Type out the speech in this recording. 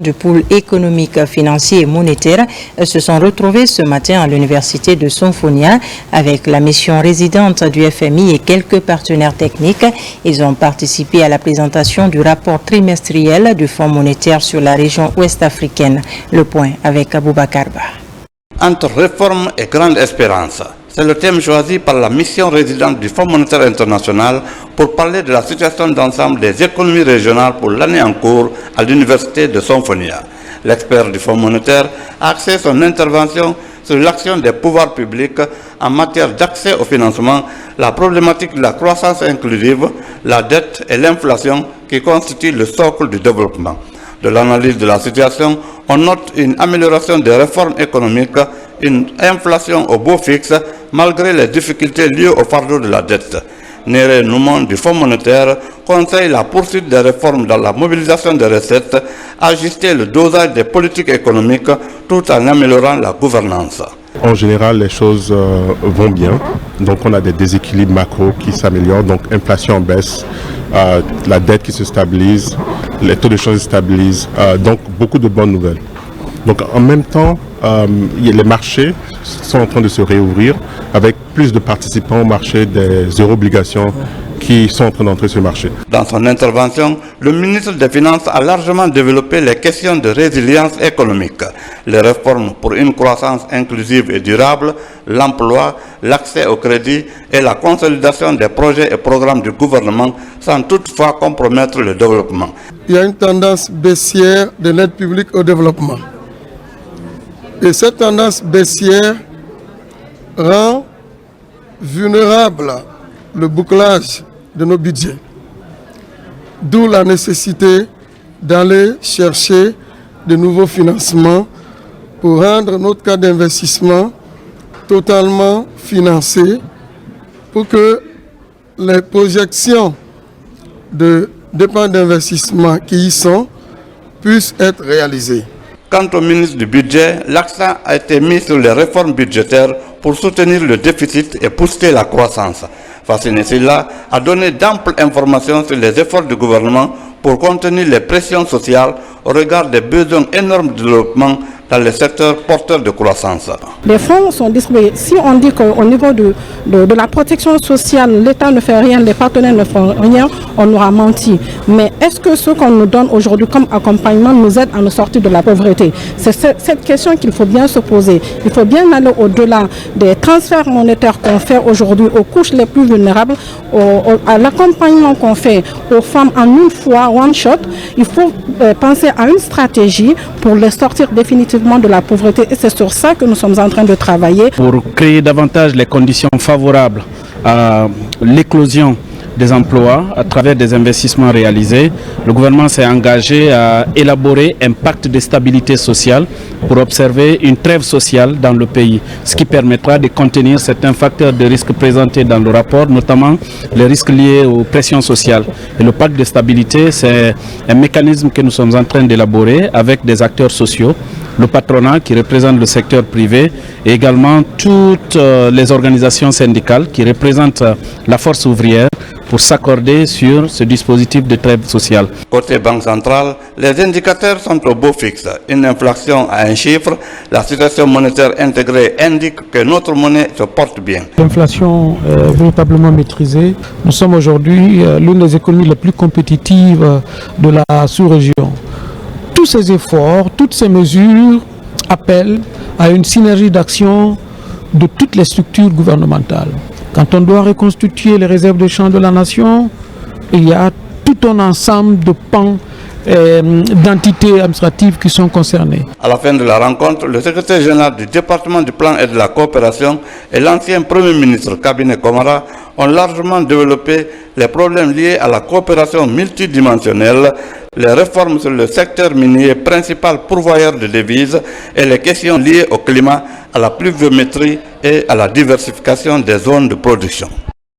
Du pôle économique, financier et monétaire se sont retrouvés ce matin à l'université de Sonfonia avec la mission résidente du FMI et quelques partenaires techniques. Ils ont participé à la présentation du rapport trimestriel du Fonds monétaire sur la région ouest africaine. Le point avec Aboubacar Ba. Entre réforme et grande espérance. C'est le thème choisi par la mission résidente du Fonds monétaire international pour parler de la situation d'ensemble des économies régionales pour l'année en cours à l'université de Sonfonia. L'expert du Fonds monétaire a axé son intervention sur l'action des pouvoirs publics en matière d'accès au financement, la problématique de la croissance inclusive, la dette et l'inflation qui constituent le socle du développement. De l'analyse de la situation, on note une amélioration des réformes économiques, une inflation au beau fixe malgré les difficultés liées au fardeau de la dette. Néré Noumon du Fonds monétaire conseille la poursuite des réformes dans la mobilisation des recettes, ajuster le dosage des politiques économiques tout en améliorant la gouvernance. En général, les choses vont bien. Donc, on a des déséquilibres macro qui s'améliorent. Donc, inflation en baisse, la dette qui se stabilise, les taux de change se stabilisent. Donc, beaucoup de bonnes nouvelles. Donc, en même temps, les marchés sont en train de se réouvrir avec plus de participants au marché des euro-obligations qui sont en train d'entrer sur le marché. Dans son intervention, le ministre des Finances a largement développé les questions de résilience économique, les réformes pour une croissance inclusive et durable, l'emploi, l'accès au crédit et la consolidation des projets et programmes du gouvernement sans toutefois compromettre le développement. Il y a une tendance baissière de l'aide publique au développement. Et cette tendance baissière rend vulnérable le bouclage de nos budgets. D'où la nécessité d'aller chercher de nouveaux financements pour rendre notre cas d'investissement totalement financé pour que les projections de dépenses d'investissement qui y sont puissent être réalisées. Quant au ministre du Budget, l'accent a été mis sur les réformes budgétaires pour soutenir le déficit et pousser la croissance. Fassine Silla a donné d'amples informations sur les efforts du gouvernement pour contenir les pressions sociales au regard des besoins énormes de développement dans les secteurs porteurs de croissance. Les fonds sont distribués. Si on dit qu'au niveau de la protection sociale, l'État ne fait rien, les partenaires ne font rien, on aura menti. Mais est-ce que ce qu'on nous donne aujourd'hui comme accompagnement nous aide à nous sortir de la pauvreté? C'est cette question qu'il faut bien se poser. Il faut bien aller au-delà des transferts monétaires qu'on fait aujourd'hui aux couches les plus vulnérables, à l'accompagnement qu'on fait aux femmes en une fois, one shot. Il faut penser à une stratégie pour les sortir définitivement de la pauvreté et c'est sur ça que nous sommes en train de travailler. Pour créer davantage les conditions favorables à l'éclosion des emplois à travers des investissements réalisés, le gouvernement s'est engagé à élaborer un pacte de stabilité sociale pour observer une trêve sociale dans le pays, ce qui permettra de contenir certains facteurs de risque présentés dans le rapport, notamment les risques liés aux pressions sociales. Et le pacte de stabilité, c'est un mécanisme que nous sommes en train d'élaborer avec des acteurs sociaux, le patronat qui représente le secteur privé et également toutes les organisations syndicales qui représentent la force ouvrière pour s'accorder sur ce dispositif de trêve sociale. Côté Banque centrale, les indicateurs sont au beau fixe. Une inflation à un chiffre, la situation monétaire intégrée indique que notre monnaie se porte bien. L'inflation est véritablement maîtrisée. Nous sommes aujourd'hui l'une des économies les plus compétitives de la sous-région. Tous ces efforts, toutes ces mesures appellent à une synergie d'action de toutes les structures gouvernementales. Quand on doit reconstituer les réserves de change de la nation, il y a tout un ensemble de pans d'entités administratives qui sont concernées. À la fin de la rencontre, le secrétaire général du département du plan et de la coopération et l'ancien premier ministre Cabinet Komara ont largement développé les problèmes liés à la coopération multidimensionnelle, les réformes sur le secteur minier principal pourvoyeur de devises et les questions liées au climat, à la pluviométrie et à la diversification des zones de production.